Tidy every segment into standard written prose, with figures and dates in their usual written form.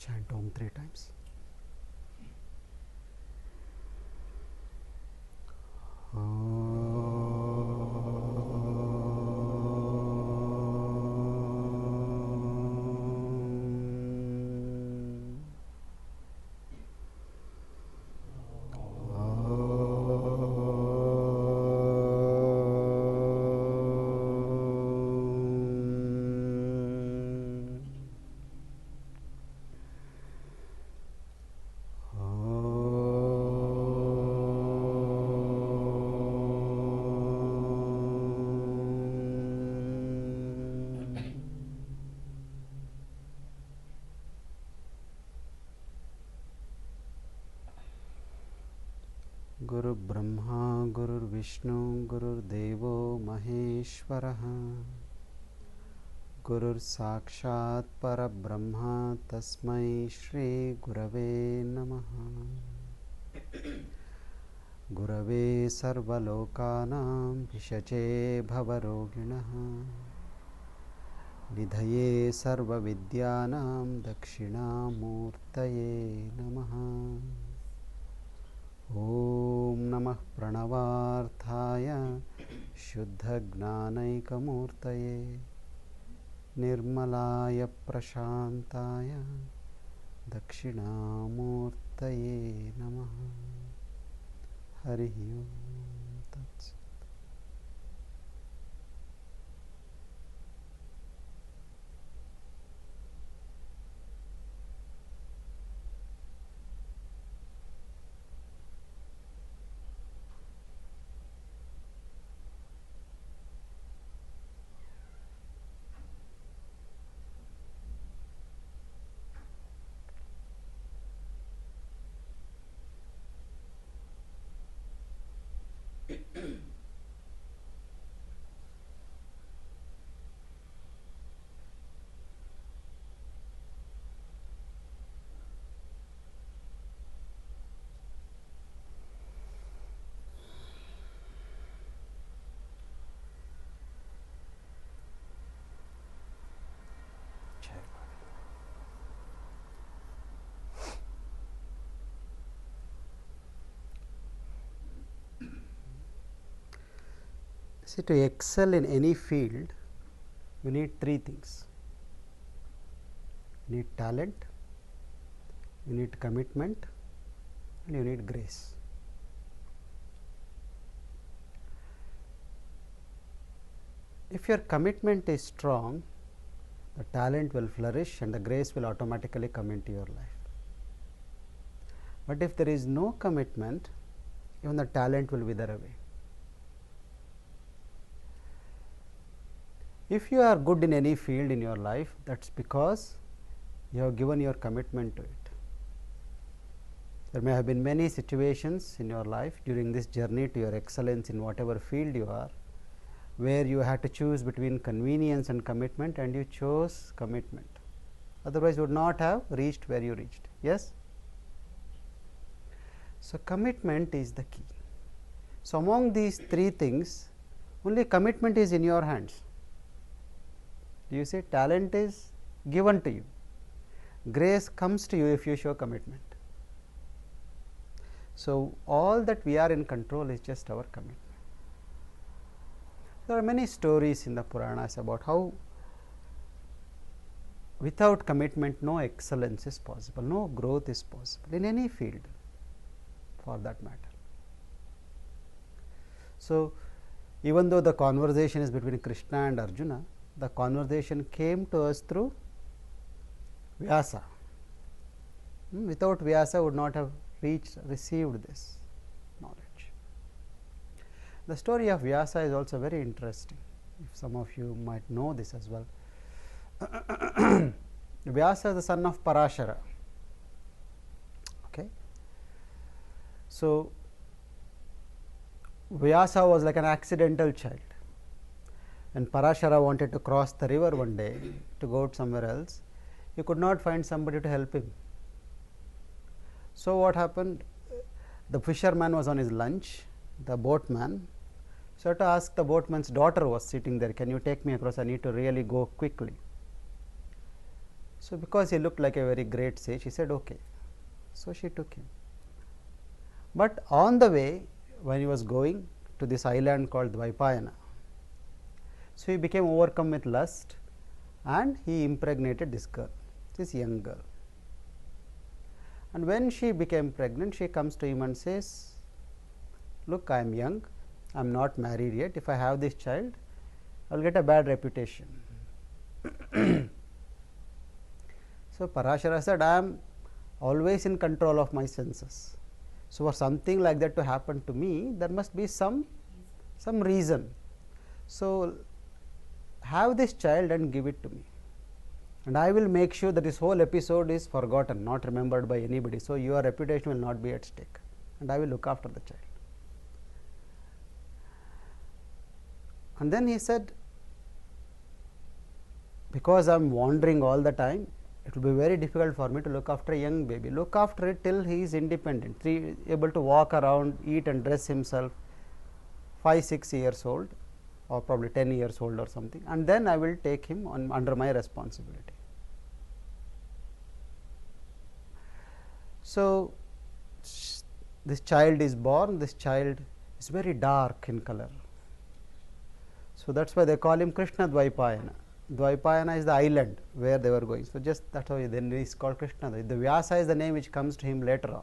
Chant Om 3 times. Guru Brahma, Guru Vishnu, Guru Devo Maheshwara, Guru Sakshat Parabrahma, Tasmai Shri Gurave Namaha. Gurave Sarvalokanam Vishache Bhavaroginaha Nidhaye Sarva Vidyanam Dakshinamurtaye Namaha. Om Namah Pranavarthaya Shuddha-Gnanaikamurtaye Nirmalaya Prashantaya Dakshinamurtaye Namaha. Harihi Om Tat Sat. See, to excel in any field, you need three things. You need talent, you need commitment, and you need grace. If your commitment is strong, the talent will flourish and the grace will automatically come into your life. But if there is no commitment, even the talent will wither away. If you are good in any field in your life, that is because you have given your commitment to it. There may have been many situations in your life during this journey to your excellence in whatever field you are, where you had to choose between convenience and commitment, and you chose commitment. Otherwise, you would not have reached where you reached. Yes? So, commitment is the key. So, among these three things, only commitment is in your hands. You see, talent is given to you, grace comes to you if you show commitment. So, all that we are in control is just our commitment. There are many stories in the Puranas about how without commitment no excellence is possible, no growth is possible in any field for that matter. So, even though the conversation is between Krishna and Arjuna, the conversation came to us through Vyasa. Without Vyasa would not have received this knowledge. The story of Vyasa is also very interesting. If some of you might know this as well. Vyasa is the son of Parashara. Okay. So, Vyasa was like an accidental child. When Parashara wanted to cross the river one day to go out somewhere else, he could not find somebody to help him. So, what happened? The fisherman was on his lunch, the boatman. So, to ask the boatman's daughter was sitting there, can you take me across? I need to really go quickly. So, because he looked like a very great sage, she said okay. So, she took him. But on the way, when he was going to this island called Dvaipayana, so he became overcome with lust and he impregnated this girl, this young girl. And when she became pregnant, she comes to him and says, look, I am young, I am not married yet, if I have this child, I will get a bad reputation. So, Parashara said, I am always in control of my senses. So, for something like that to happen to me, there must be some reason. So, have this child and give it to me, and I will make sure that this whole episode is forgotten, not remembered by anybody. So, your reputation will not be at stake, and I will look after the child. And then he said, because I am wandering all the time, it will be very difficult for me to look after a young baby. Look after it till he is independent, able to walk around, eat and dress himself, 5-6 years old or probably 10 years old or something, and then I will take him under my responsibility. So, this child is born, this child is very dark in color. So, that is why they call him Krishna Dvaipayana. Dvaipayana is the island where they were going. So, just that is why then he is called Krishna. The Vyasa is the name which comes to him later on.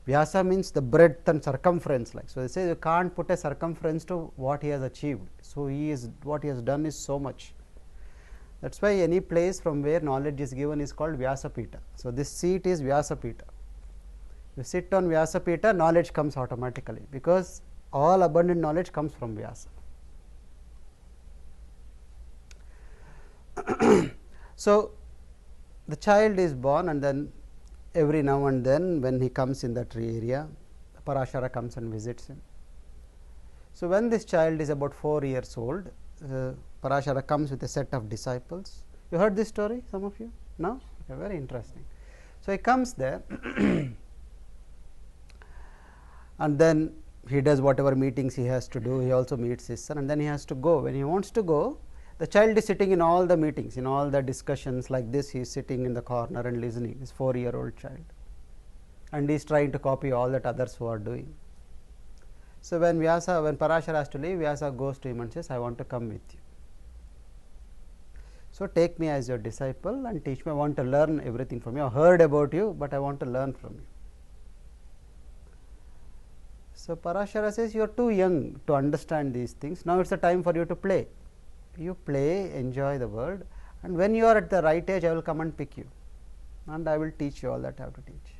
Vyasa means the breadth and circumference like. So, they say you can't put a circumference to what he has achieved. So, what he has done is so much. That is why any place from where knowledge is given is called Vyasapita. So, this seat is Vyasapita. You sit on Vyasapita, knowledge comes automatically, because all abundant knowledge comes from Vyasa. So, the child is born, and then every now and then when he comes in that area, Parashara comes and visits him. So, when this child is about 4 years old, Parashara comes with a set of disciples. You heard this story, some of you? No? Okay, very interesting. So, he comes there and then he does whatever meetings he has to do. He also meets his son, and then he has to go. When he wants to go, the child is sitting in all the meetings, in all the discussions like this, he is sitting in the corner and listening, this 4-year-old child, and he is trying to copy all that others who are doing. So, when Parashara has to leave, Vyasa goes to him and says, I want to come with you. So, take me as your disciple and teach me, I want to learn everything from you. I heard about you, but I want to learn from you. So, Parashara says, you are too young to understand these things, now it is the time for you to play. You play, enjoy the world, and when you are at the right age, I will come and pick you, and I will teach you all that I have to teach.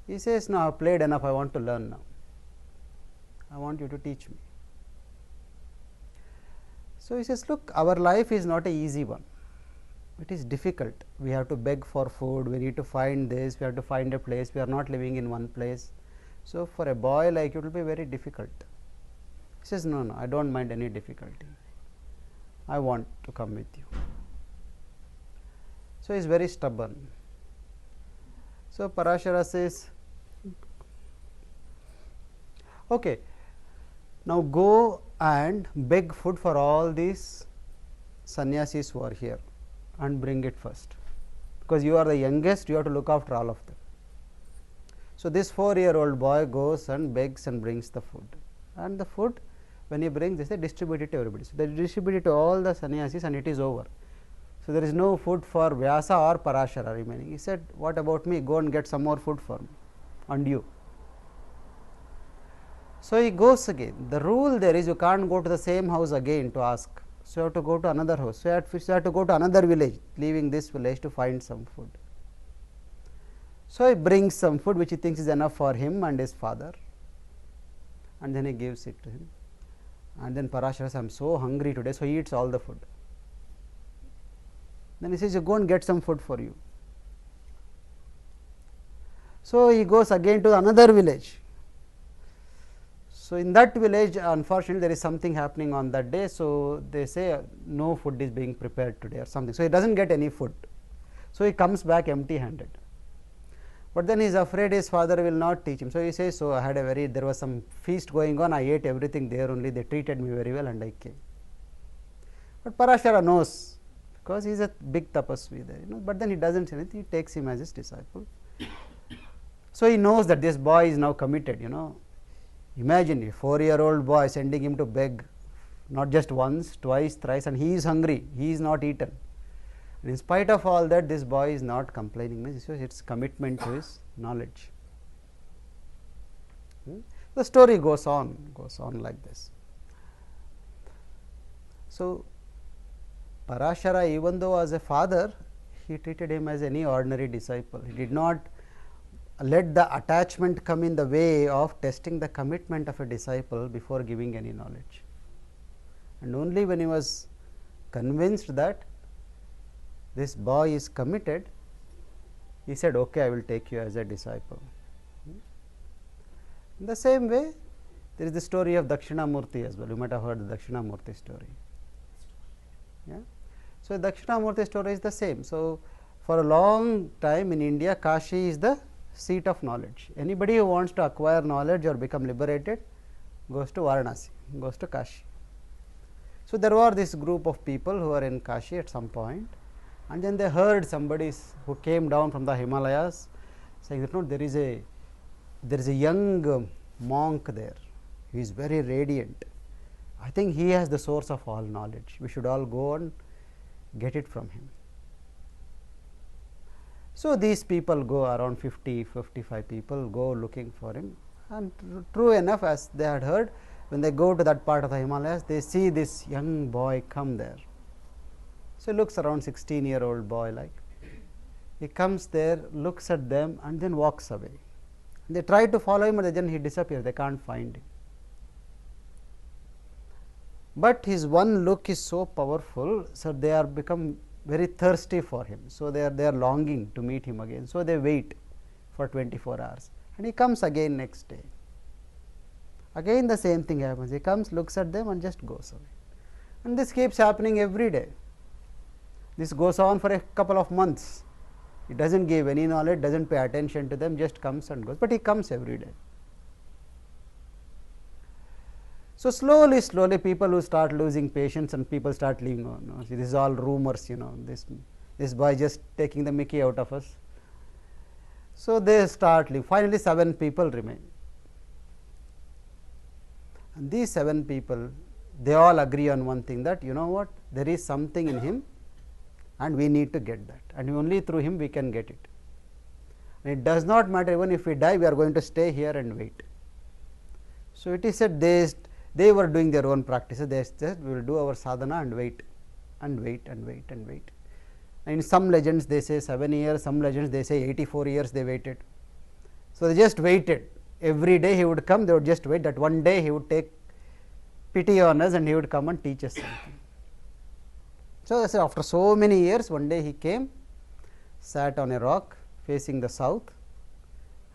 He says, no, I have played enough, I want to learn now. I want you to teach me. So, he says, look, our life is not an easy one. It is difficult. We have to beg for food, we need to find this, we have to find a place, we are not living in one place. So, for a boy like you, it will be very difficult. He says, no, no, I do not mind any difficulty. I want to come with you. So, he is very stubborn. So, Parashara says, okay, now go and beg food for all these sannyasis who are here and bring it first, because you are the youngest, you have to look after all of them. So, this 4-year-old boy goes and begs and brings the food, and the food, when he brings this, they distribute it to everybody. So, they distribute it to all the sannyasis and it is over. So, there is no food for Vyasa or Parashara remaining. He said, what about me, go and get some more food for me and you. So, he goes again. The rule there is you can't go to the same house again to ask. So, you have to go to another house. So, you have to go to another village, leaving this village to find some food. So, he brings some food which he thinks is enough for him and his father, and then he gives it to him. And then Parashara says, I am so hungry today, so he eats all the food. Then he says, you go and get some food for you. So, he goes again to another village. So, in that village, unfortunately, there is something happening on that day. So, they say no food is being prepared today or something. So, he does not get any food. So, he comes back empty handed. But then he is afraid his father will not teach him. So, he says, so I had there was some feast going on, I ate everything there only, they treated me very well and I came. But Parashara knows because he is a big tapasvi there, but then he doesn't say anything, he takes him as his disciple. So he knows that this boy is now committed, Imagine a 4-year-old boy sending him to beg, not just once, twice, thrice, and he is hungry, he is not eaten. And in spite of all that, this boy is not complaining, it is commitment to his knowledge. The story goes on like this. So Parashara, even though as a father, he treated him as any ordinary disciple. He did not let the attachment come in the way of testing the commitment of a disciple before giving any knowledge. And only when he was convinced that this boy is committed, he said, okay, I will take you as a disciple. In the same way, there is the story of Dakshinamurti as well. You might have heard the Dakshinamurti story. Yeah. So, Dakshinamurti story is the same. So, for a long time in India, Kashi is the seat of knowledge. Anybody who wants to acquire knowledge or become liberated goes to Varanasi, goes to Kashi. So, there were this group of people who were in Kashi at some point, and then they heard somebody who came down from the Himalayas saying that no, there is a young monk there, he is very radiant. I think he has the source of all knowledge, we should all go and get it from him. So, these people go, around 50-55 people go looking for him, and true enough, as they had heard, when they go to that part of the Himalayas, they see this young boy come there. So, he looks around 16-year-old boy like, he comes there, looks at them and then walks away. They try to follow him, but then he disappears, they can't find him. But his one look is so powerful, so they are become very thirsty for him. So, they are longing to meet him again. So, they wait for 24 hours and he comes again next day. Again the same thing happens, he comes, looks at them and just goes away. And this keeps happening every day. This goes on for a couple of months. He does not give any knowledge, does not pay attention to them, just comes and goes, but he comes every day. So, slowly people who start losing patience and people start leaving, oh, no, see, this is all rumors, this boy just taking the mickey out of us. So, they start leaving, finally 7 people remain, and these 7 people, they all agree on one thing, that what, there is something in him and we need to get that, and only through him we can get it. And it does not matter, even if we die, we are going to stay here and wait. So, it is said they were doing their own practices, they said we will do our sadhana and wait and wait and wait and wait. And in some legends they say 7 years, some legends they say 84 years they waited. So, they just waited, every day he would come, they would just wait that one day he would take pity on us and he would come and teach us something. So, after so many years, one day he came, sat on a rock facing the south,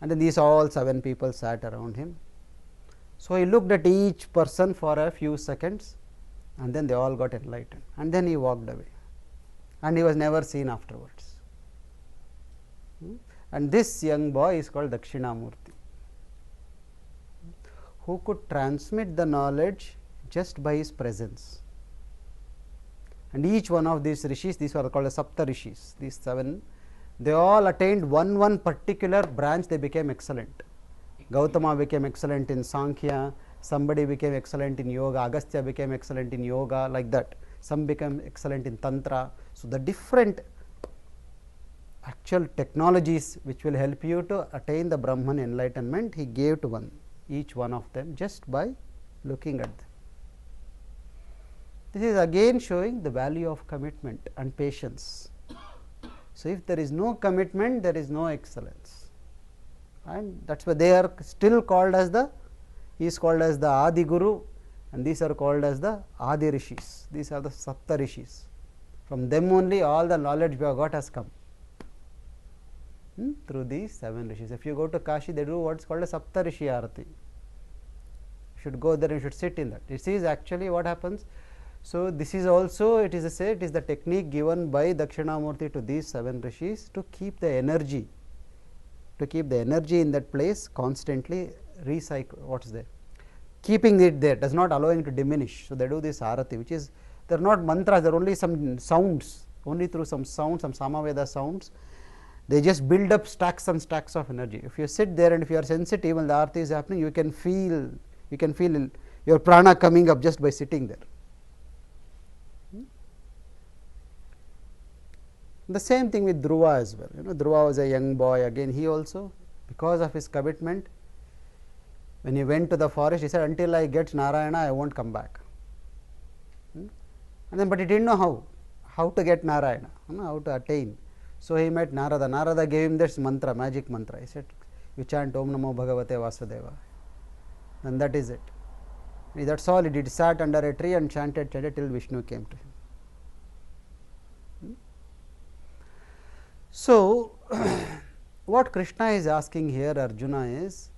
and then these all 7 people sat around him. So, he looked at each person for a few seconds and then they all got enlightened, and then he walked away and he was never seen afterwards. And this young boy is called Dakshinamurti, who could transmit the knowledge just by his presence. And each one of these rishis, these are called as Sapta rishis, these 7, they all attained one particular branch, they became excellent. Gautama became excellent in Sankhya, somebody became excellent in yoga, Agastya became excellent in yoga, like that. Some became excellent in Tantra. So, the different actual technologies which will help you to attain the Brahman enlightenment, he gave to each one of them just by looking at them. This is again showing the value of commitment and patience. So, if there is no commitment, there is no excellence, and that is why they are still called as he is called as the Adi Guru, and these are called as the Adi Rishis. These are the Sapta Rishis. From them only all the knowledge we have got has come, through these 7 Rishis. If you go to Kashi, they do what is called a Sapta Rishi Arati. You should go there and you should sit in that. This is actually what happens. So, this is also, it is the technique given by Dakshinamurti to these 7 Rishis to keep the energy, in that place constantly recycle, what is there, keeping it there, does not allowing it to diminish. So, they do this arati, which is, they are not mantras, they are only some sounds, only through some sounds, some Samaveda sounds. They just build up stacks and stacks of energy. If you sit there and if you are sensitive when the arati is happening, you can feel your prana coming up just by sitting there. The same thing with Dhruva as well. Dhruva was a young boy. Again, he also, because of his commitment, when he went to the forest, he said, until I get Narayana, I won't come back. And then, but he didn't know how to get Narayana, how to attain. So he met Narada. Narada gave him this mantra, magic mantra. He said, you chant Om Namo Bhagavate Vasudeva. And that is it. That's all he did. He sat under a tree and chanted till Vishnu came to him. So, what Krishna is asking here, Arjuna, is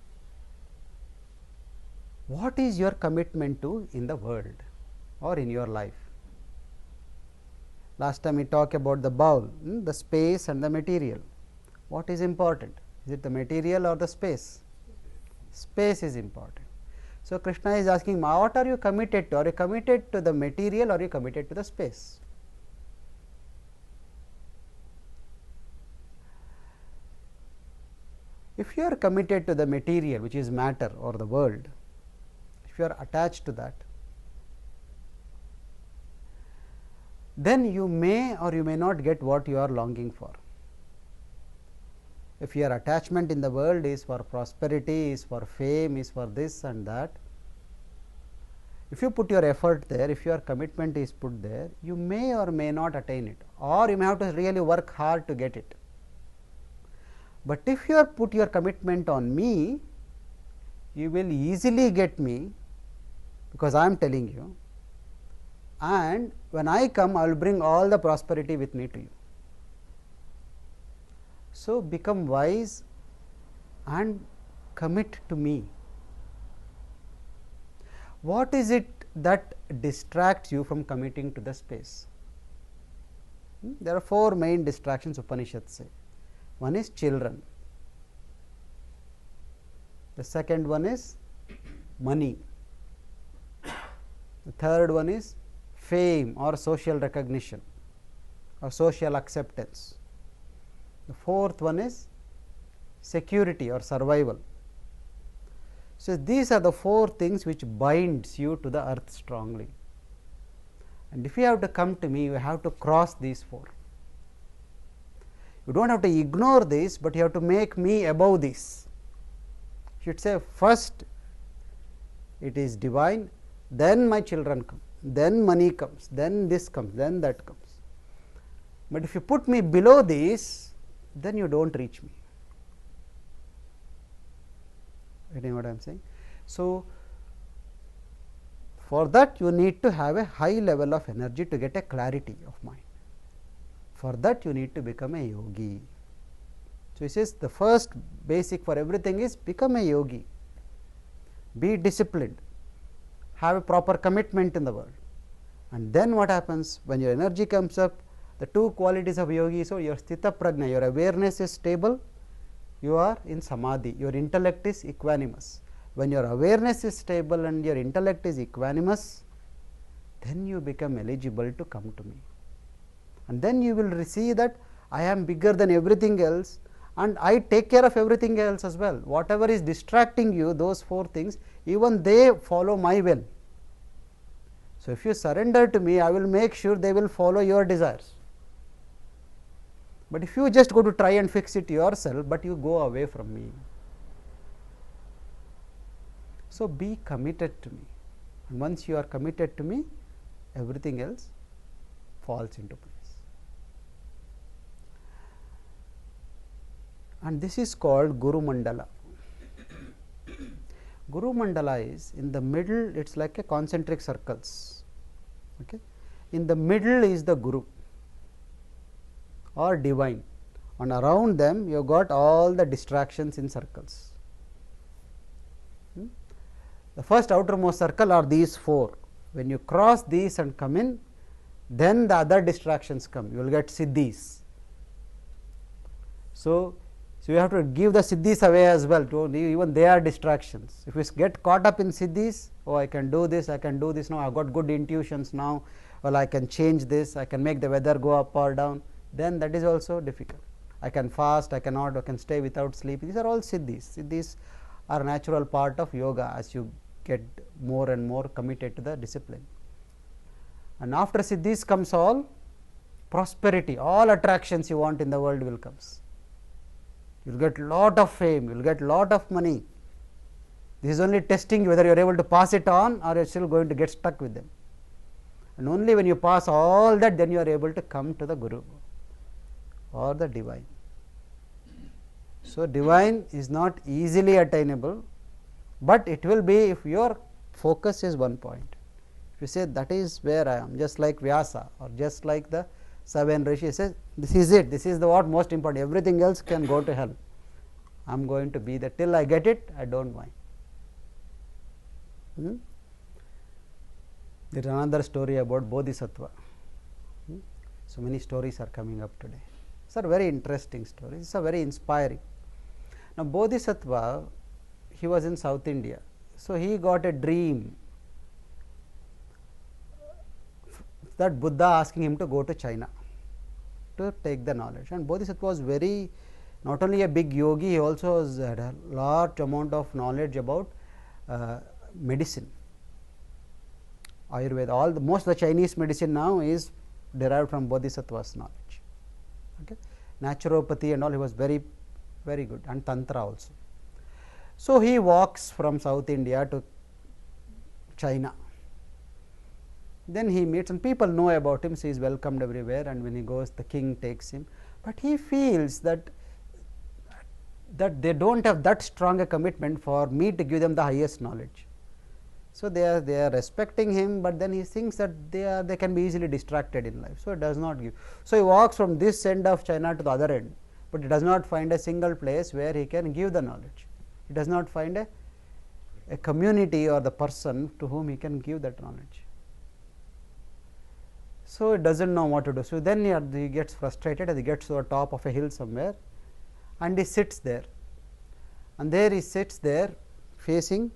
what is your commitment to in the world or in your life? Last time we talked about the bowl, the space and the material. What is important? Is it the material or the space? Space is important. So, Krishna is asking, what are you committed to? Are you committed to the material or are you committed to the space? If you are committed to the material, which is matter or the world, if you are attached to that, then you may or you may not get what you are longing for. If your attachment in the world is for prosperity, is for fame, is for this and that, if you put your effort there, if your commitment is put there, you may or may not attain it, or you may have to really work hard to get it. But if you put your commitment on me, you will easily get me, because I am telling you, and when I come, I will bring all the prosperity with me to you. So, become wise and commit to me. What is it that distracts you from committing to the space? There are 4 main distractions Upanishads say. One is children, the second one is money, the third one is fame or social recognition or social acceptance, the fourth one is security or survival. So, these are the 4 things which binds you to the earth strongly, and if you have to come to me, you have to cross these 4. You do not have to ignore this, but you have to make me above this. You should say, first it is divine, then my children come, then money comes, then this comes, then that comes. But if you put me below this, then you do not reach me. Getting what I am saying? So, for that you need to have a high level of energy to get a clarity of mind. For that you need to become a yogi. So, he says the first basic for everything is become a yogi, be disciplined, have a proper commitment in the world, and then what happens when your energy comes up, the 2 qualities of yogi. So, your sthita prajna, your awareness is stable, you are in samadhi, your intellect is equanimous. When your awareness is stable and your intellect is equanimous, then you become eligible to come to me. And then you will see that I am bigger than everything else and I take care of everything else as well. Whatever is distracting you, those 4 things, even they follow my will. So, if you surrender to me, I will make sure they will follow your desires. But if you just go to try and fix it yourself, but you go away from me. So, be committed to me, and once you are committed to me, everything else falls into place. And this is called Guru Mandala. Guru Mandala is in the middle, it is like a concentric circles. Okay. In the middle is the Guru or divine, and around them you have got all the distractions in circles. The first outermost circle are these 4. When you cross these and come in, then the other distractions come, you will get siddhis. So, you have to give the siddhis away as well, even they are distractions. If you get caught up in siddhis, oh I can do this now, I have got good intuitions now, well, I can change this, I can make the weather go up or down, then that is also difficult. I can fast, I can stay without sleep. These are all siddhis. Siddhis are a natural part of yoga as you get more and more committed to the discipline. And after siddhis comes all prosperity, all attractions you want in the world will comes. You will get lot of fame, you will get lot of money. This is only testing you whether you are able to pass it on or you are still going to get stuck with them. And only when you pass all that, then you are able to come to the Guru or the divine. So, divine is not easily attainable, but it will be if your focus is one point. If you say that is where I am, just like Vyasa or just like the 7 Rishis says, this is it, this is the what most important, everything else can go to hell. I am going to be there till I get it, I do not mind. There is another story about Bodhisattva. So many stories are coming up today. These are very interesting stories, these are very inspiring. Now, Bodhisattva, he was in South India. So, he got a dream that Buddha asking him to go to China to take the knowledge. And Bodhisattva was very, not only a big yogi, he also had a large amount of knowledge about medicine, Ayurveda. Most of the Chinese medicine now is derived from Bodhisattva's knowledge. Okay. Naturopathy and all, he was very, very good, and Tantra also. So, he walks from South India to China. Then he meets, and people know about him, so he is welcomed everywhere, and when he goes, the king takes him. But he feels that they do not have that strong a commitment for me to give them the highest knowledge. So, they are respecting him, but then he thinks that they can be easily distracted in life. So, it does not give. So, he walks from this end of China to the other end, but he does not find a single place where he can give the knowledge. He does not find a community or the person to whom he can give that knowledge. So, he does not know what to do. So, then he gets frustrated as he gets to the top of a hill somewhere, and he sits there, and there he sits there facing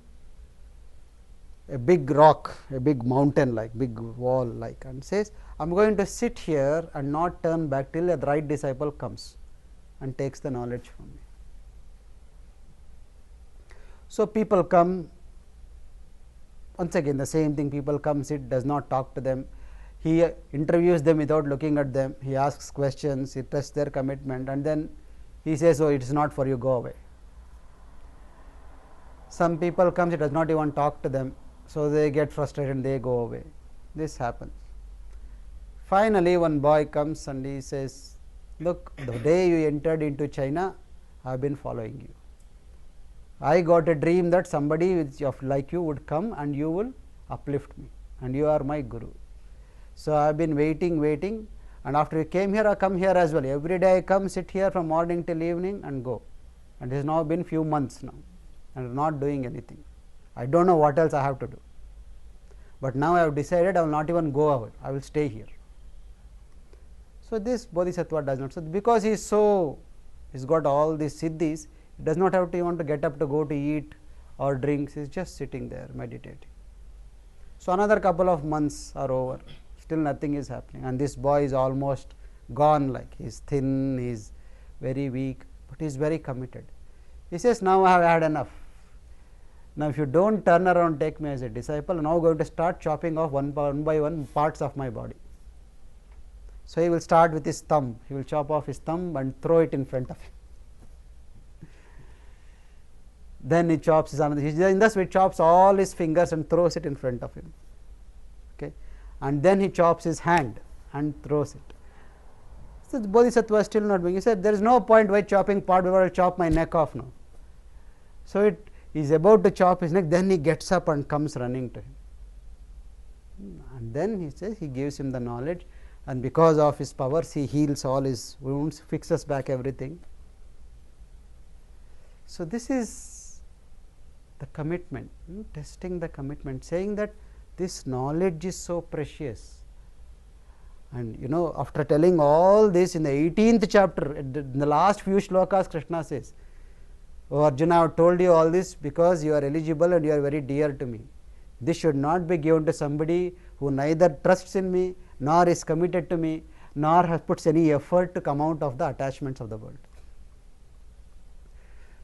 a big rock, a big mountain like, big wall like, and says, I am going to sit here and not turn back till a right disciple comes and takes the knowledge from me. So, people come, once again the same thing, people come, sit, does not talk to them. He interviews them without looking at them, he asks questions, he tests their commitment, and then he says, oh, it is not for you, go away. Some people come, he does not even talk to them, so they get frustrated and they go away. This happens. Finally, one boy comes and he says, look, the day you entered into China, I have been following you. I got a dream that somebody like you would come and you will uplift me, and you are my guru. So, I have been waiting, and after you came here, I come here as well. Every day I come, sit here from morning till evening and go, and it has now been few months now, and not doing anything. I do not know what else I have to do, but now I have decided I will not even go away, I will stay here. So, this Bodhisattva does not. So, because he is he's got all these siddhis, he does not have to even to get up to go to eat or drinks, he is just sitting there meditating. So, another couple of months are over, still nothing is happening, and this boy is almost gone, like he is thin, he is very weak, but he is very committed. He says, now I have had enough. Now, if you do not turn around, take me as a disciple, I am now going to start chopping off one by one parts of my body. So, he will start with his thumb, he will chop off his thumb and throw it in front of him. Then he chops his another, in this way he chops all his fingers and throws it in front of him. Okay. And then he chops his hand and throws it. So, the Bodhisattva is still not doing. He said, there is no point why chopping part before I will chop my neck off now. So, he is about to chop his neck, then he gets up and comes running to him. And then he says, he gives him the knowledge, and because of his powers, he heals all his wounds, fixes back everything. So, this is the commitment, testing the commitment, saying that this knowledge is so precious. And after telling all this in the 18th chapter, in the last few shlokas, Krishna says, oh Arjuna, I have told you all this because you are eligible and you are very dear to me. This should not be given to somebody who neither trusts in me, nor is committed to me, nor has puts any effort to come out of the attachments of the world.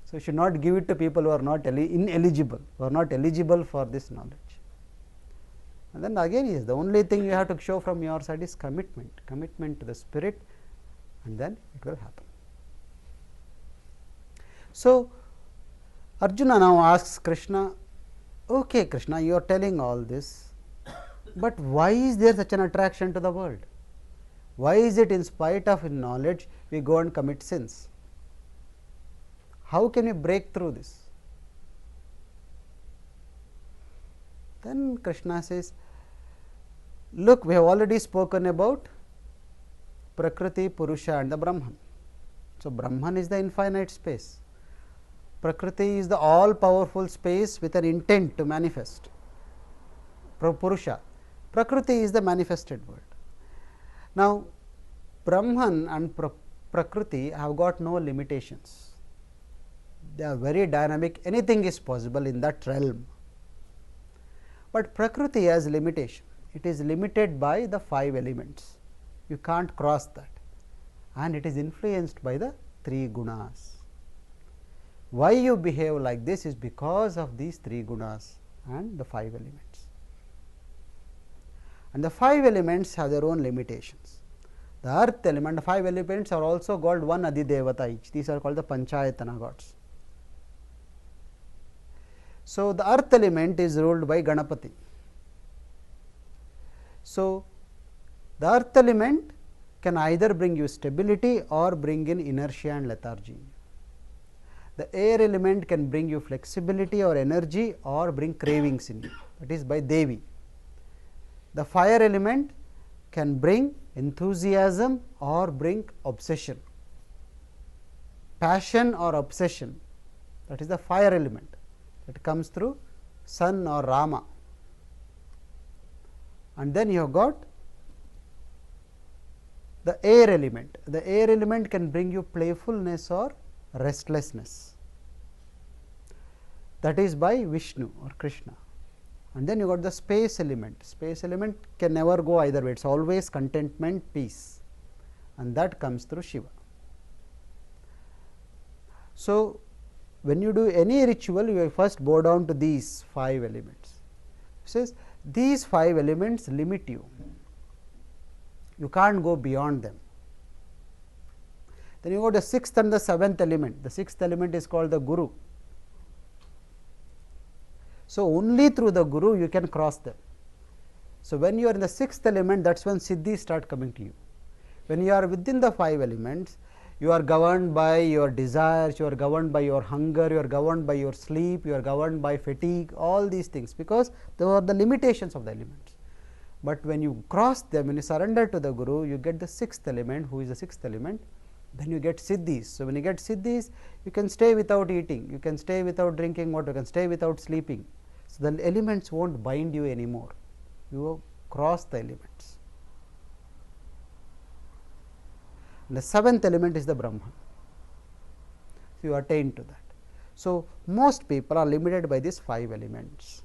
So, you should not give it to people who are not ineligible, who are not eligible for this knowledge. And then again, yes, the only thing you have to show from your side is commitment to the spirit, and then it will happen. So, Arjuna now asks Krishna, okay Krishna, you are telling all this, but why is there such an attraction to the world? Why is it in spite of knowledge we go and commit sins? How can we break through this? Then Krishna says, look, we have already spoken about Prakriti, Purusha and the Brahman. So, Brahman is the infinite space. Prakriti is the all powerful space with an intent to manifest. Purusha, Prakriti is the manifested world. Now, Brahman and Prakriti have got no limitations. They are very dynamic, anything is possible in that realm. But Prakriti has limitation, it is limited by the 5 elements, you can't cross that, and it is influenced by the 3 gunas. Why you behave like this is because of these 3 gunas and the 5 elements. And the 5 elements have their own limitations. The earth element, the 5 elements are also called one Adhidevata each. These are called the Panchayatana gods. So, the earth element is ruled by Ganapati. So, the earth element can either bring you stability or bring in inertia and lethargy. The air element can bring you flexibility or energy or bring cravings in you, that is by Devi. The fire element can bring enthusiasm or bring obsession, passion or obsession, that is the fire element, that comes through sun or Rama. And then you have got the air element. The air element can bring you playfulness or restlessness, that is by Vishnu or Krishna. And then you got the space element. Space element can never go either way, it is always contentment, peace, and that comes through Shiva. So, when you do any ritual, you first bow down to these 5 elements. It says these 5 elements limit you, you can't go beyond them. Then you go to the 6th and the 7th element. The 6th element is called the Guru. So, only through the Guru you can cross them. So, when you are in the 6th element, that is when Siddhis start coming to you. When you are within the 5 elements, you are governed by your desires, you are governed by your hunger, you are governed by your sleep, you are governed by fatigue, all these things, because those are the limitations of the elements. But when you cross them, when you surrender to the Guru, you get the 6th element, who is the 6th element, then you get Siddhis. So, when you get Siddhis, you can stay without eating, you can stay without drinking water, you can stay without sleeping. So, the elements will not bind you anymore, you cross the elements. And the 7th element is the Brahman, so you attain to that. So, most people are limited by these 5 elements.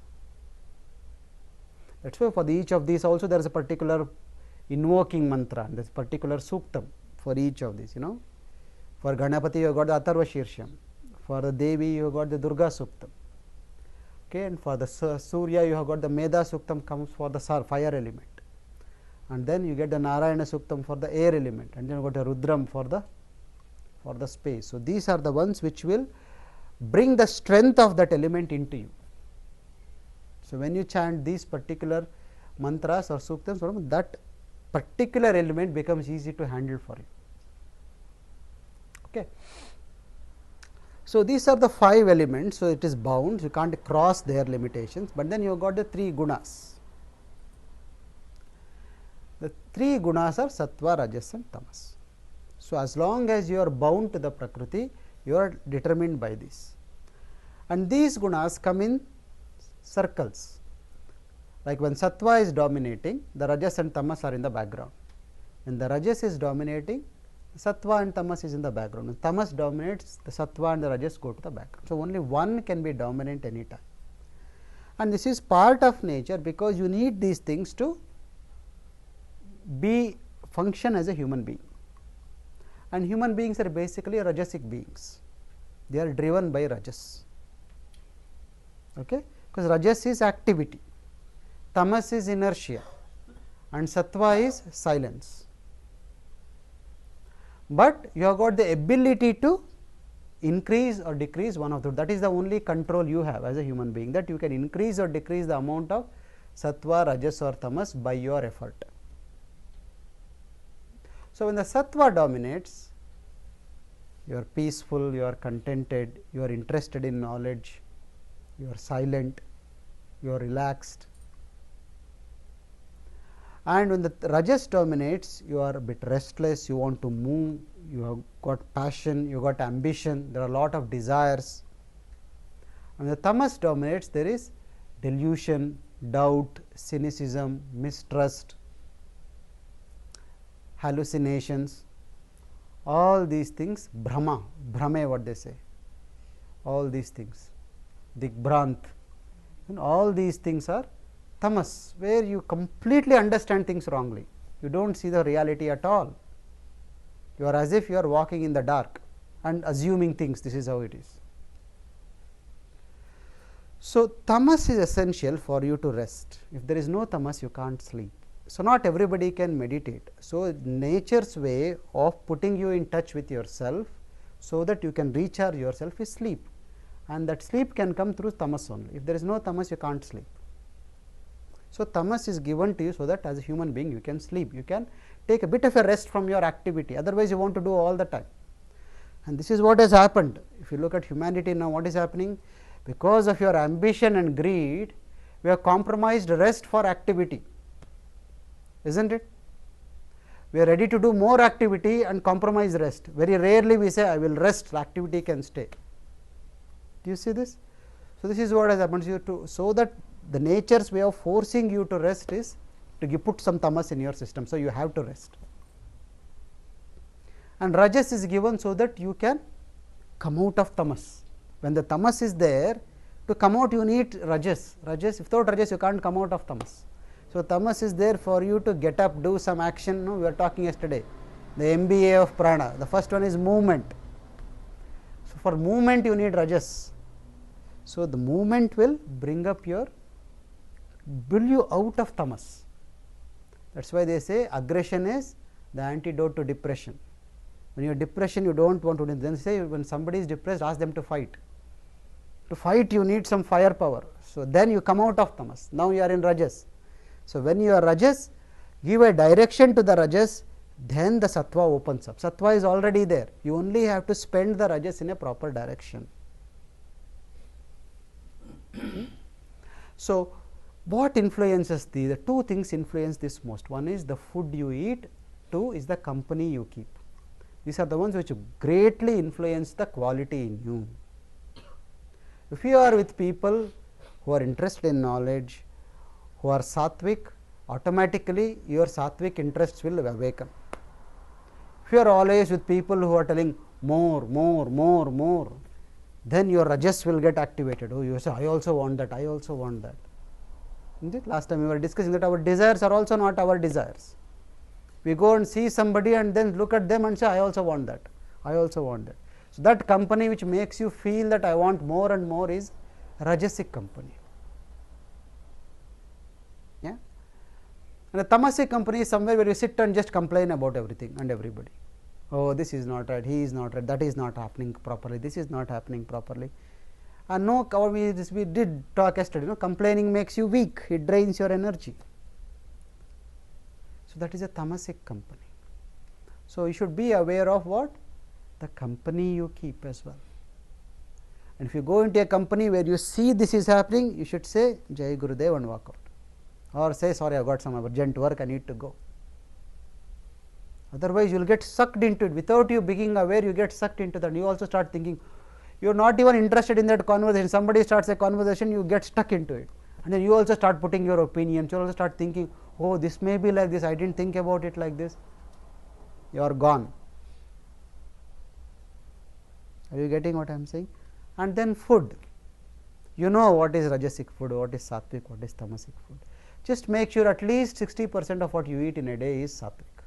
That is why for each of these also there is a particular invoking mantra, and there is particular suktam for each of these, For Ganapati you have got the Atharva Shirsham, for the Devi you have got the Durga Suktam, okay, and for the Surya you have got the Meda Suktam comes for the fire element, and then you get the Narayana Suktam for the air element, and then you got the Rudram for the space. So, these are the ones which will bring the strength of that element into you. So, when you chant these particular mantras or suktams, that particular element becomes easy to handle for you. Okay. So, these are the 5 elements. So, it is bound, you can't cross their limitations, but then you have got the 3 gunas. The 3 gunas are sattva, rajas and tamas. So, as long as you are bound to the Prakriti, you are determined by this, and these gunas come in circles. Like when sattva is dominating, the rajas and tamas are in the background. When the rajas is dominating, sattva and tamas is in the background. When tamas dominates, the sattva and the rajas go to the background. So, only one can be dominant any time. and this is part of nature, because you need these things to be function as a human being, and human beings are basically rajasic beings. They are driven by rajas, okay? Because rajas is activity, tamas is inertia, and sattva is silence. But you have got the ability to increase or decrease one of those. That is the only control you have as a human being, that you can increase or decrease the amount of sattva, rajas or tamas by your effort. So, when the sattva dominates, you are peaceful, you are contented, you are interested in knowledge, you are silent, you are relaxed. And when the rajas dominates, you are a bit restless, you want to move, you have got passion, you got ambition, there are a lot of desires. When the tamas dominates, there is delusion, doubt, cynicism, mistrust, hallucinations, all these things, bhrama, bhrame what they say, all these things, digbhrant, and all these things are tamas, where you completely understand things wrongly, you do not see the reality at all, you are as if you are walking in the dark and assuming things, this is how it is. So, tamas is essential for you to rest. If there is no tamas, you can't sleep. So, not everybody can meditate. So, nature's way of putting you in touch with yourself, so that you can recharge yourself, is sleep, and that sleep can come through tamas only. If there is no tamas, you can't sleep. So, tamas is given to you so that as a human being you can sleep, you can take a bit of a rest from your activity, otherwise you want to do all the time. And this is what has happened. If you look at humanity now, what is happening? Because of your ambition and greed, we have compromised rest for activity, isn't it? We are ready to do more activity and compromise rest. Very rarely we say, I will rest, the activity can stay. Do you see this? So, this is what has happened to you to, so that the nature's way of forcing you to rest is to put some tamas in your system. So, you have to rest, and rajas is given so that you can come out of tamas. When the tamas is there, to come out you need rajas. Rajas, without rajas you can't come out of tamas. So, tamas is there for you to get up, do some action. No, we were talking yesterday, the MBA of prana, the first one is movement. So, for movement you need rajas. So, the movement will bring up your, pull you out of tamas. That is why they say aggression is the antidote to depression. When you are depression, you do not want to do, then say when somebody is depressed, ask them to fight. To fight you need some firepower. So, then you come out of tamas, now you are in rajas. So, when you are rajas, give a direction to the rajas, then the sattva opens up. Sattva is already there, you only have to spend the rajas in a proper direction. So, what influences the two things influence this most? One is the food you eat, two is the company you keep. These are the ones which greatly influence the quality in you. If you are with people who are interested in knowledge, who are sattvic, automatically your sattvic interests will awaken. If you are always with people who are telling more, more, more, more, then your rajas will get activated. Oh, you say, I also want that, I also want that. Last time we were discussing that our desires are also not our desires. We go and see somebody and then look at them and say, I also want that, I also want that. So, that company which makes you feel that I want more and more is rajasic company. Yeah? And a tamasic company is somewhere where you sit and just complain about everything and everybody. Oh, this is not right, he is not right, that is not happening properly, this is not happening properly. And no, we did talk yesterday, no, complaining makes you weak, it drains your energy. So, that is a tamasic company. So, you should be aware of what? The company you keep as well. And if you go into a company where you see this is happening, you should say Jai Gurudev and walk out, or say sorry, I have got some urgent work, I need to go. Otherwise, you will get sucked into it without you being aware, you get sucked into that. You also start thinking, you are not even interested in that conversation, somebody starts a conversation, you get stuck into it, and then you also start putting your opinions, you also start thinking, oh, this may be like this, I did not think about it like this, you are gone. Are you getting what I am saying? And then food. You know what is Rajasic food, what is Sattvic, what is Tamasic food. Just make sure at least 60% of what you eat in a day is Sattvic.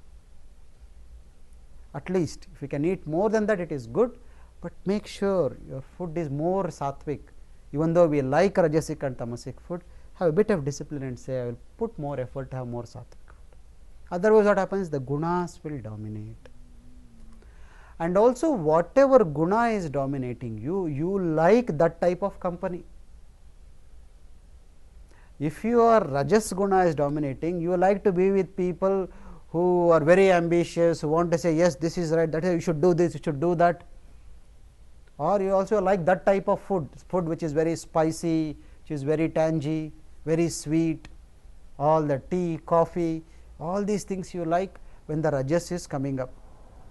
At least, if you can eat more than that, it is good, but make sure your food is more Sattvic. Even though we like Rajasic and Tamasic food, have a bit of discipline and say, I will put more effort to have more Sattvic food. Otherwise, what happens? The gunas will dominate. And also, whatever guna is dominating you, you like that type of company. If your Rajas guna is dominating, you like to be with people who are very ambitious, who want to say, yes, this is right, that is, you should do this, you should do that. Or you also like that type of food, food which is very spicy, which is very tangy, very sweet, all the tea, coffee, all these things you like when the Rajas is coming up.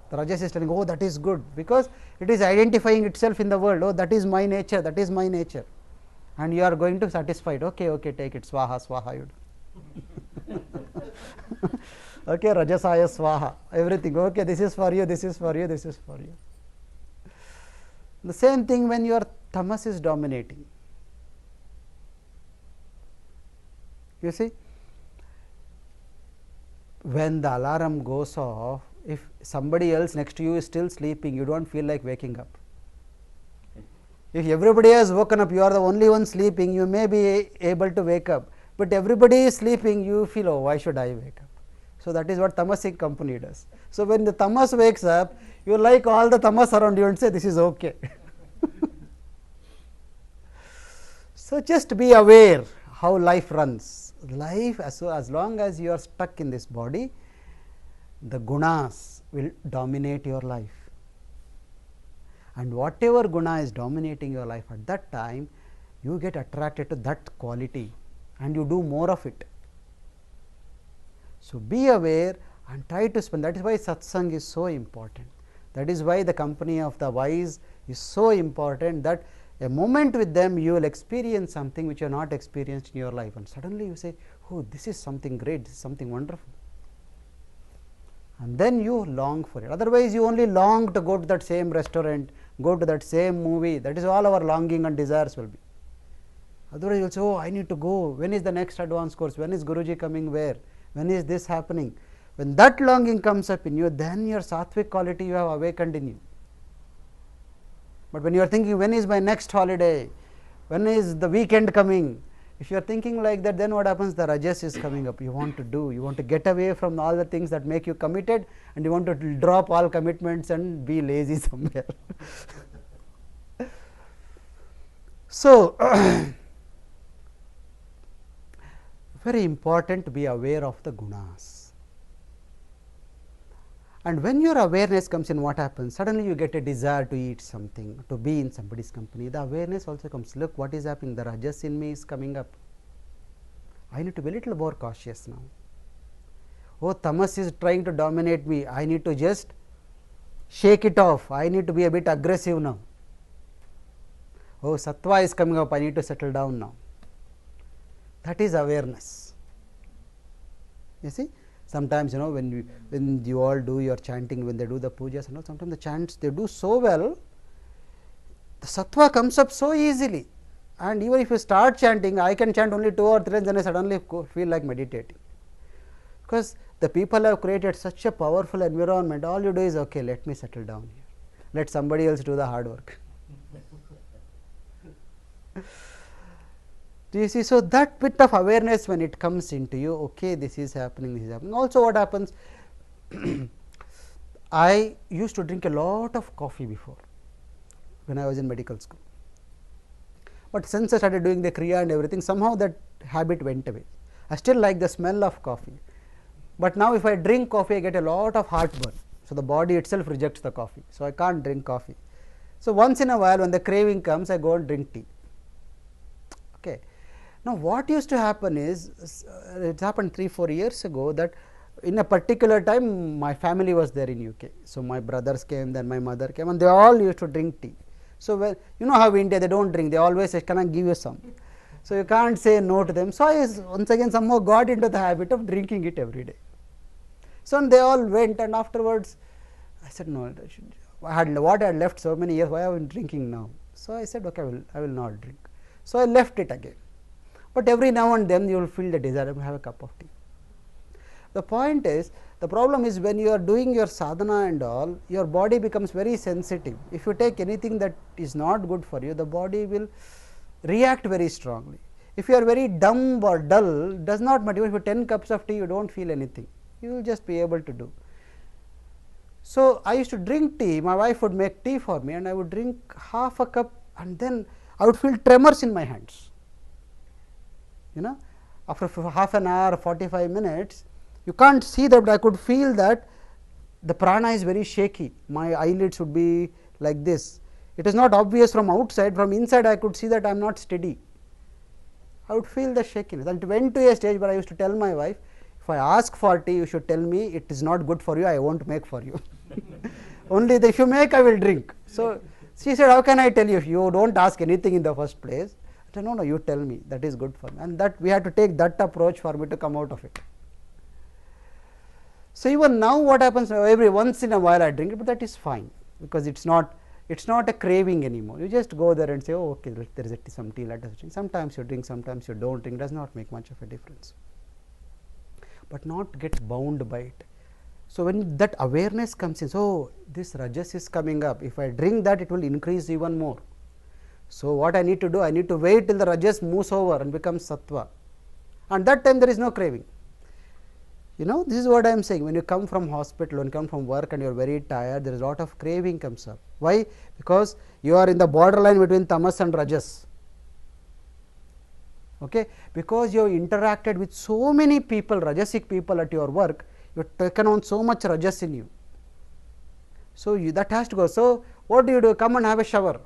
The Rajas is telling, oh, that is good, because it is identifying itself in the world, oh, that is my nature, that is my nature. And you are going to satisfy it, okay, okay, take it, swaha, swaha, you do. Okay, Rajasaya swaha, everything, okay, this is for you, this is for you, this is for you. The same thing when your tamas is dominating. You see, when the alarm goes off, if somebody else next to you is still sleeping, you don't feel like waking up. If everybody has woken up, you are the only one sleeping, you may be able to wake up, but everybody is sleeping, you feel, oh, why should I wake up? So that is what tamasic company does. So when the tamas wakes up, you like all the tamas around you and say, this is okay. So just be aware how life runs. Life, as long as you are stuck in this body, the gunas will dominate your life. And whatever guna is dominating your life at that time, you get attracted to that quality and you do more of it. So be aware and try to spend. That is why satsang is so important. That is why the company of the wise is so important, that a moment with them you will experience something which you have not experienced in your life, and suddenly you say, oh, this is something great, this is something wonderful. And then you long for it. Otherwise, you only long to go to that same restaurant, go to that same movie. That is all our longing and desires will be. Otherwise, you will say, oh, I need to go. When is the next advanced course? When is Guruji coming where? When is this happening? When that longing comes up in you, then your sattvic quality you have awakened in you. But when you are thinking, when is my next holiday? When is the weekend coming? If you are thinking like that, then what happens? The rajas is coming up. You want to do, you want to get away from all the things that make you committed, and you want to drop all commitments and be lazy somewhere. So, very important to be aware of the gunas. And when your awareness comes in, what happens? Suddenly you get a desire to eat something, to be in somebody's company. The awareness also comes. Look, what is happening? The rajas in me is coming up. I need to be a little more cautious now. Oh, tamas is trying to dominate me. I need to just shake it off. I need to be a bit aggressive now. Oh, sattva is coming up. I need to settle down now. That is awareness. You see? Sometimes, when you all do your chanting, when they do the pujas, sometimes the chants they do so well, the sattva comes up so easily. And even if you start chanting, I can chant only 2 or 3 times, then I suddenly feel like meditating. Because the people have created such a powerful environment, all you do is, okay, let me settle down here. Let somebody else do the hard work. Do you see? So, that bit of awareness when it comes into you, okay, this is happening, this is happening. Also, what happens? I used to drink a lot of coffee before when I was in medical school. But since I started doing the Kriya and everything, somehow that habit went away. I still like the smell of coffee. But now, if I drink coffee, I get a lot of heartburn. So, the body itself rejects the coffee. So, I can't drink coffee. So, once in a while, when the craving comes, I go and drink tea. Okay. Now, what used to happen is, it happened 3-4 years ago, that in a particular time my family was there in UK. So, my brothers came, then my mother came, and they all used to drink tea. So, well, you know how India, they do not drink, they always say, can I give you some? So, you can't say no to them. So, I once again somehow got into the habit of drinking it every day. So, and they all went, and afterwards I said, no, what I had left so many years, why have I been drinking now? So, I said, okay, I will not drink. So, I left it again, but every now and then you will feel the desire to have a cup of tea. The point is, the problem is when you are doing your sadhana and all, your body becomes very sensitive. If you take anything that is not good for you, the body will react very strongly. If you are very dumb or dull, does not matter. If you 10 cups of tea, you do not feel anything, you will just be able to do. So, I used to drink tea, my wife would make tea for me and I would drink half a cup and then I would feel tremors in my hands. After half an hour, 45 minutes, you can't see that, but I could feel that the prana is very shaky, my eyelids would be like this. It is not obvious from outside, from inside I could see that I am not steady. I would feel the shakiness, and it went to a stage where I used to tell my wife, if I ask for tea, you should tell me it is not good for you, I won't make for you. Only if you make, I will drink. So, she said, how can I tell you if you do not ask anything in the first place? I said, no, you tell me, that is good for me, and that we had to take that approach for me to come out of it. So, even now what happens, every once in a while I drink it, but that is fine, because it is not a craving anymore. You just go there and say, oh, okay, there is some tea, let us drink. Sometimes you drink, sometimes you do not drink, does not make much of a difference, but not get bound by it. So, when that awareness comes in, so this rajas is coming up, if I drink that, it will increase even more. So, what I need to do, I need to wait till the rajas moves over and becomes sattva, and that time there is no craving. This is what I am saying. When you come from hospital, when you come from work and you are very tired, there is a lot of craving comes up. Why? Because you are in the borderline between tamas and rajas. Okay? Because you have interacted with so many people, rajasic people at your work, you have taken on so much rajas in you. So, that has to go. So, what do? Come and have a shower.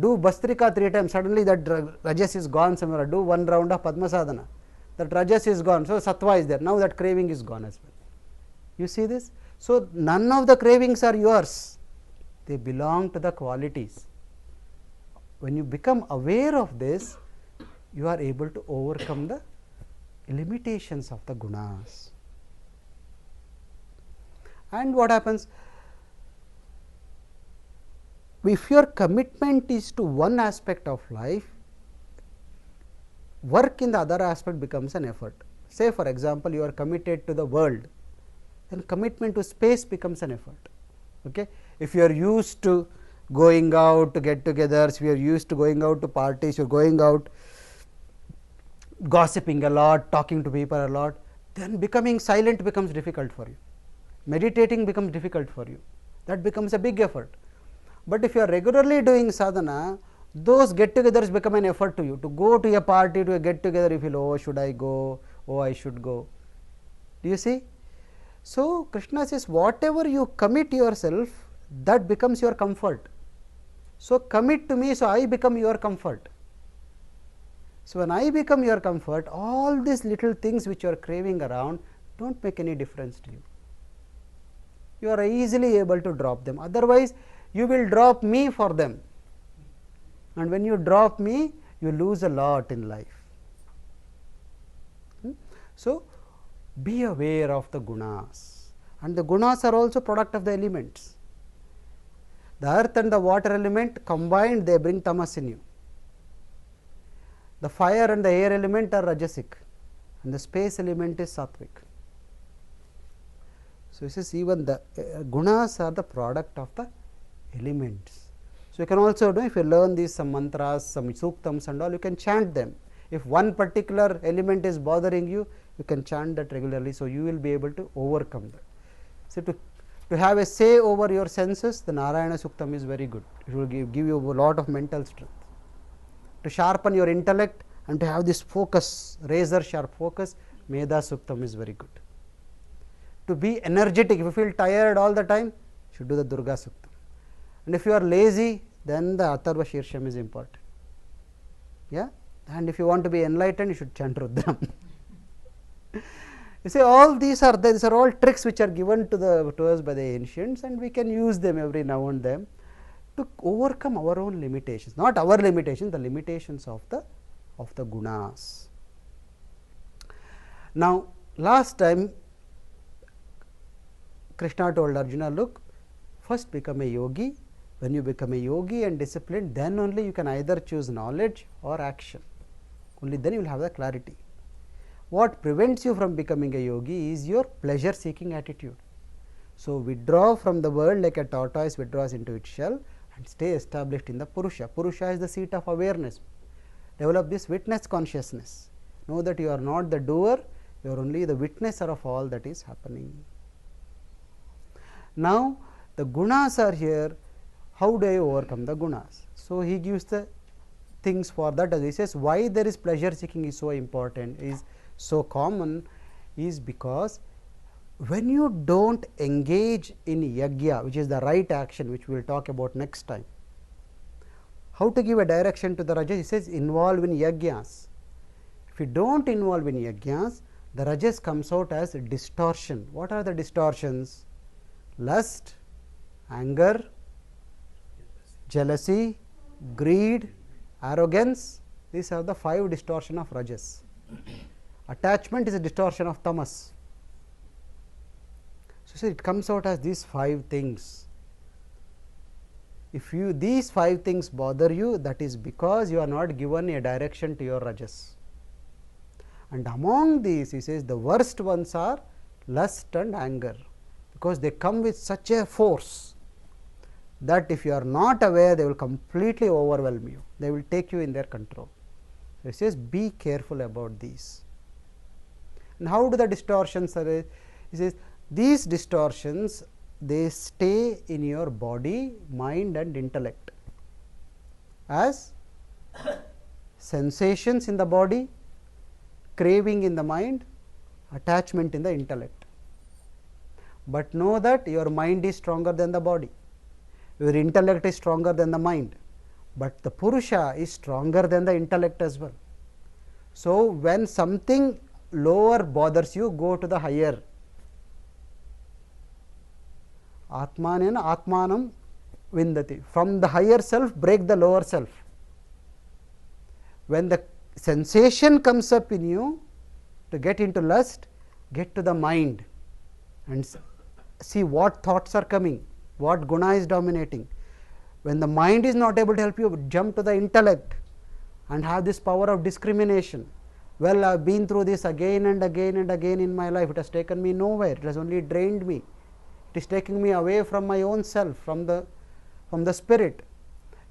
Do Bastrika 3 times, suddenly that rajas is gone somewhere. Do 1 round of Padmasadhana. That rajas is gone, so sattva is there. Now, that craving is gone as well. You see this? So, none of the cravings are yours, they belong to the qualities. When you become aware of this, you are able to overcome the limitations of the gunas. And what happens? If your commitment is to one aspect of life, work in the other aspect becomes an effort. Say for example, you are committed to the world, then commitment to space becomes an effort. Okay? If you are used to going out to get-togethers, if you are used to going out to parties, you are going out gossiping a lot, talking to people a lot, then becoming silent becomes difficult for you. Meditating becomes difficult for you. That becomes a big effort. But if you are regularly doing sadhana, those get-togethers become an effort to you. To go to a party, to a get-together, you feel, oh, should I go? Oh, I should go. Do you see? So, Krishna says, whatever you commit yourself, that becomes your comfort. So, commit to me, so I become your comfort. So, when I become your comfort, all these little things which you are craving around do not make any difference to you. You are easily able to drop them. Otherwise, you will drop me for them. And when you drop me, you lose a lot in life. So, be aware of the gunas, and the gunas are also product of the elements. The earth and the water element combined, they bring tamas in you. The fire and the air element are rajasic, and the space element is sattvic. So, this is even the gunas are the product of the elements. So, you can also do, if you learn these some mantras, some suktams and all, you can chant them. If one particular element is bothering you, you can chant that regularly. So, you will be able to overcome that. So, to have a say over your senses, the Narayana Suktam is very good. It will give you a lot of mental strength. To sharpen your intellect and to have this focus, razor sharp focus, Meda Suktam is very good. To be energetic, if you feel tired all the time, you should do the Durga Suktam. And if you are lazy, then the Atharva Shirsham is important. Yeah? And if you want to be enlightened, you should chant Rudram. You see, all these are all tricks which are given to us by the ancients, and we can use them every now and then to overcome our own limitations. Not our limitations, the limitations of the gunas. Now, last time Krishna told Arjuna, look, first become a yogi, When you become a yogi and disciplined, then only you can either choose knowledge or action. Only then you will have the clarity. What prevents you from becoming a yogi is your pleasure seeking attitude. So, withdraw from the world like a tortoise withdraws into its shell and stay established in the Purusha. Purusha is the seat of awareness. Develop this witness consciousness. Know that you are not the doer, you are only the witnesser of all that is happening. Now, the gunas are here. How do I overcome the gunas? So, he gives the things for that. As he says, why there is pleasure seeking is so important, is so common, is because when you do not engage in yajna, which is the right action, which we will talk about next time. How to give a direction to the rajas? He says, involve in yajnas. If you do not involve in yajnas, the rajas comes out as distortion. What are the distortions? Lust, anger, jealousy, greed, arrogance. These are the 5 distortion of rajas. Attachment is a distortion of tamas. So, it comes out as these 5 things. If these 5 things bother you, that is because you are not given a direction to your rajas. And among these, he says, the worst ones are lust and anger, because they come with such a force that if you are not aware, they will completely overwhelm you. They will take you in their control. So, he says, be careful about these. And how do the distortions arise? He says, these distortions, they stay in your body, mind and intellect as sensations in the body, craving in the mind, attachment in the intellect. But know that your mind is stronger than the body, your intellect is stronger than the mind, but the Purusha is stronger than the intellect as well. So, when something lower bothers you, go to the higher. Atmanena Atmanam Vindati. From the higher self, break the lower self. When the sensation comes up in you to get into lust, get to the mind and see what thoughts are coming, what guna is dominating. When the mind is not able to help you, jump to the intellect and have this power of discrimination. Well, I have been through this again and again and again in my life. It has taken me nowhere. It has only drained me. It is taking me away from my own self, from the spirit.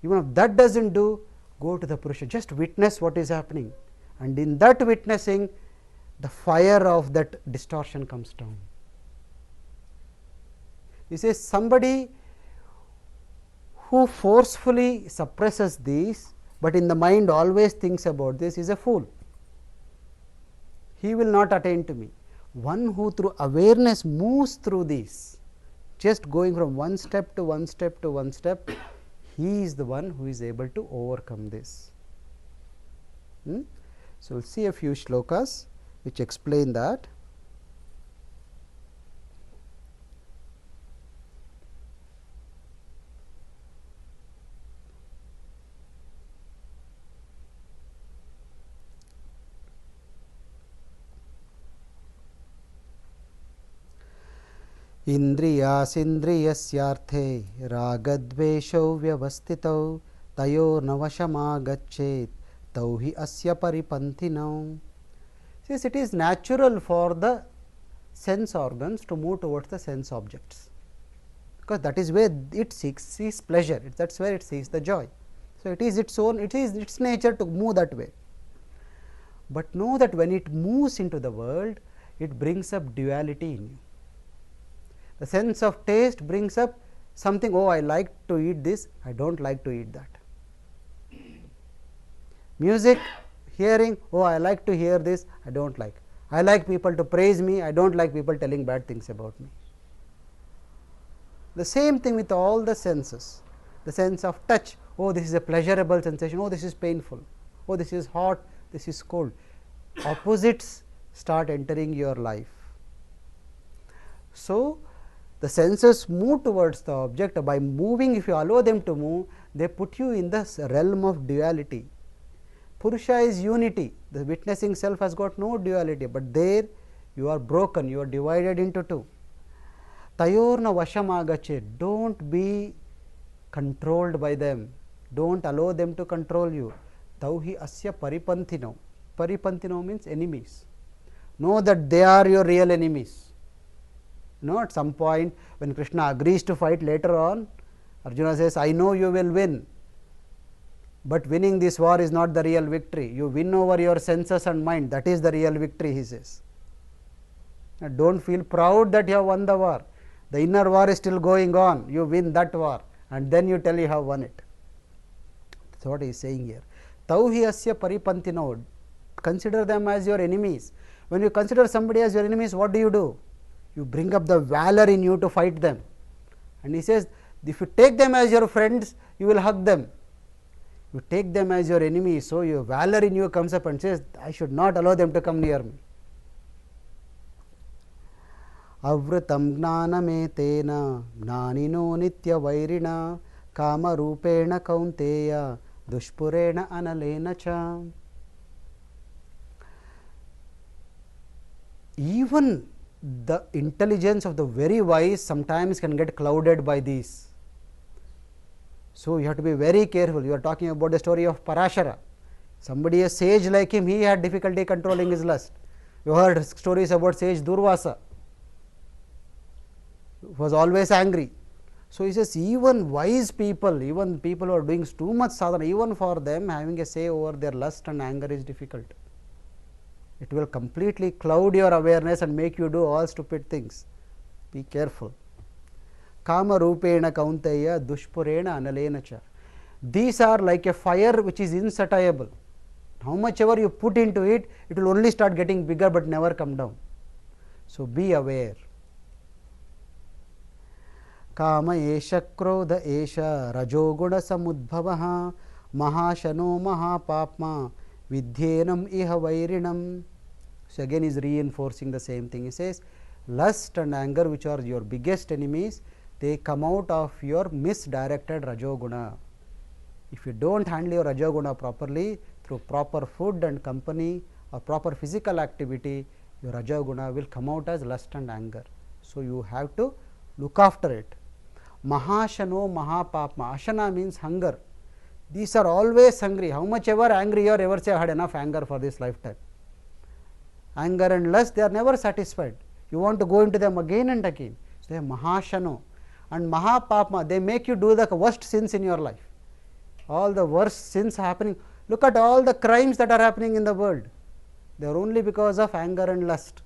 Even if that does not do, go to the Purusha. Just witness what is happening. And in that witnessing, the fire of that distortion comes down. He says, somebody who forcefully suppresses these, but in the mind always thinks about this, is a fool. He will not attain to me. One who through awareness moves through these, just going from one step to one step to one step, he is the one who is able to overcome this. So, we will see a few shlokas which explain that. इंद्रियासिन्द्रियस्यार्थे रागद्वेषौ व्यवस्थितौ तयोर्नवशमागच्छेत् तौ हि अस्य परिपन्थिनौ. Since it is natural for the sense organs to move towards the sense objects, because that is where it seeks pleasure, that is where it seeks the joy. So, it is its own, it is its nature to move that way. But know that when it moves into the world, it brings up duality in you. The sense of taste brings up something, oh, I like to eat this, I do not like to eat that. Music, hearing, oh, I like to hear this, I do not like. I like people to praise me, I do not like people telling bad things about me. The same thing with all the senses. The sense of touch, oh, this is a pleasurable sensation, oh, this is painful, oh, this is hot, this is cold. Opposites start entering your life. So, the senses move towards the object. By moving, if you allow them to move, they put you in the realm of duality. Purusha is unity, the witnessing self has got no duality, but there you are broken, you are divided into two. Tayorna vasham agache, do not be controlled by them. Don't allow them to control you. Tauhi asya paripantino. Paripantino means enemies. Know that they are your real enemies. At some point when Krishna agrees to fight later on, Arjuna says, I know you will win, but winning this war is not the real victory. You win over your senses and mind, that is the real victory, he says. Don't feel proud that you have won the war. The inner war is still going on. You win that war and then you tell you have won it. That's what he is saying here. Tauhi asya paripantino. Consider them as your enemies. When you consider somebody as your enemies, what do? You bring up the valor in you to fight them. And he says, if you take them as your friends, you will hug them. You take them as your enemies, so your valor in you comes up and says, I should not allow them to come near me. Avritam gnanametena gnanino nitya vairina kama rupena kaunteya dushpurena analena cha. Even the intelligence of the very wise sometimes can get clouded by these. So you have to be very careful. You are talking about the story of Parashara. Somebody, a sage like him, he had difficulty controlling his lust. You heard stories about sage Durvasa, who was always angry. So he says, even wise people, even people who are doing too much sadhana, even for them having a say over their lust and anger is difficult. It will completely cloud your awareness and make you do all stupid things. Be careful. Kama rupena kaunteya dushpurena analena cha. These are like a fire which is insatiable. How much ever you put into it, it will only start getting bigger but never come down. So be aware. Kama esha krodha esha rajoguna samudbhavaha mahashano mahapapma vidyenam iha vairinam. So again is reinforcing the same thing. He says, lust and anger, which are your biggest enemies, they come out of your misdirected rajoguna. If you don't handle your rajoguna properly through proper food and company or proper physical activity, your rajoguna will come out as lust and anger. So you have to look after it. Mahashano mahapapma. Ashana means hunger. These are always hungry. How much ever angry you are, ever say I had enough anger for this lifetime. Anger and lust, they are never satisfied. You want to go into them again and again. So they are mahashano. And mahapapma, they make you do the worst sins in your life. All the worst sins happening. Look at all the crimes that are happening in the world. They are only because of anger and lust.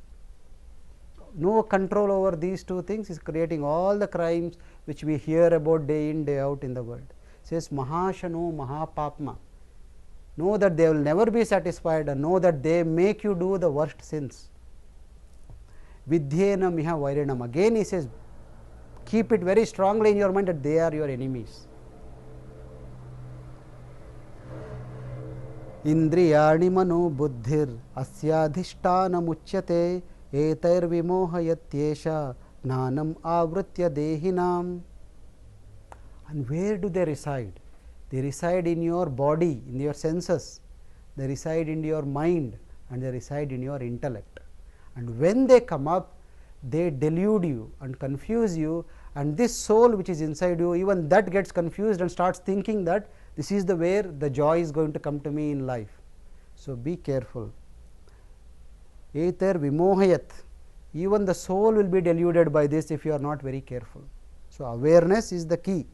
No control over these two things is creating all the crimes which we hear about day in, day out in the world. It says mahashano mahapapma. Know that they will never be satisfied and know that they make you do the worst sins. Vidhyena miha vairinam. Again he says, keep it very strongly in your mind that they are your enemies. Indriyani mano buddhir asyadhishtana muchyate etair vimohayatyesha gnanam avritya dehinam. And where do they reside? They reside in your body, in your senses. They reside in your mind and they reside in your intellect. And when they come up, they delude you and confuse you, and this soul which is inside you, even that gets confused and starts thinking that this is the where the joy is going to come to me in life. So be careful. Eter vimohayat. Even the soul will be deluded by this if you are not very careful. So awareness is the key.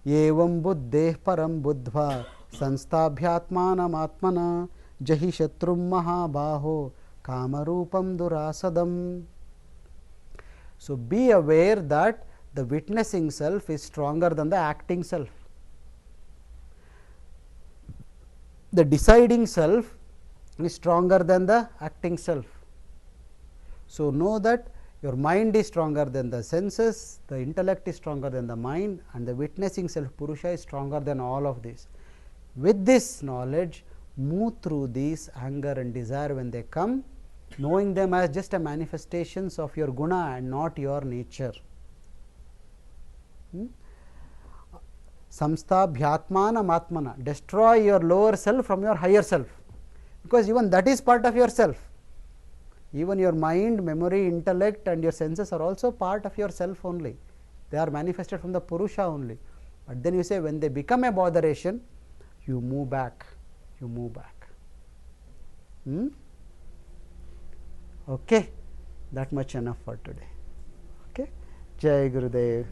Evam buddheh param buddhva sansthabhyatmanam atmana jahi shatrum mahabaho kamarupam durasadam. So be aware that the witnessing self is stronger than the acting self. The deciding self is stronger than the acting self. So know that your mind is stronger than the senses, the intellect is stronger than the mind, and the witnessing self Purusha is stronger than all of this. With this knowledge, move through these anger and desire when they come, knowing them as just a manifestations of your guna and not your nature. Samsthabhyatmanam atmana. Destroy your lower self from your higher self, because even that is part of yourself. Even your mind, memory, intellect and your senses are also part of yourself only. They are manifested from the Purusha only. But then you say when they become a botheration, you move back. You move back. Okay, that much enough for today. Okay, Jai Gurudev.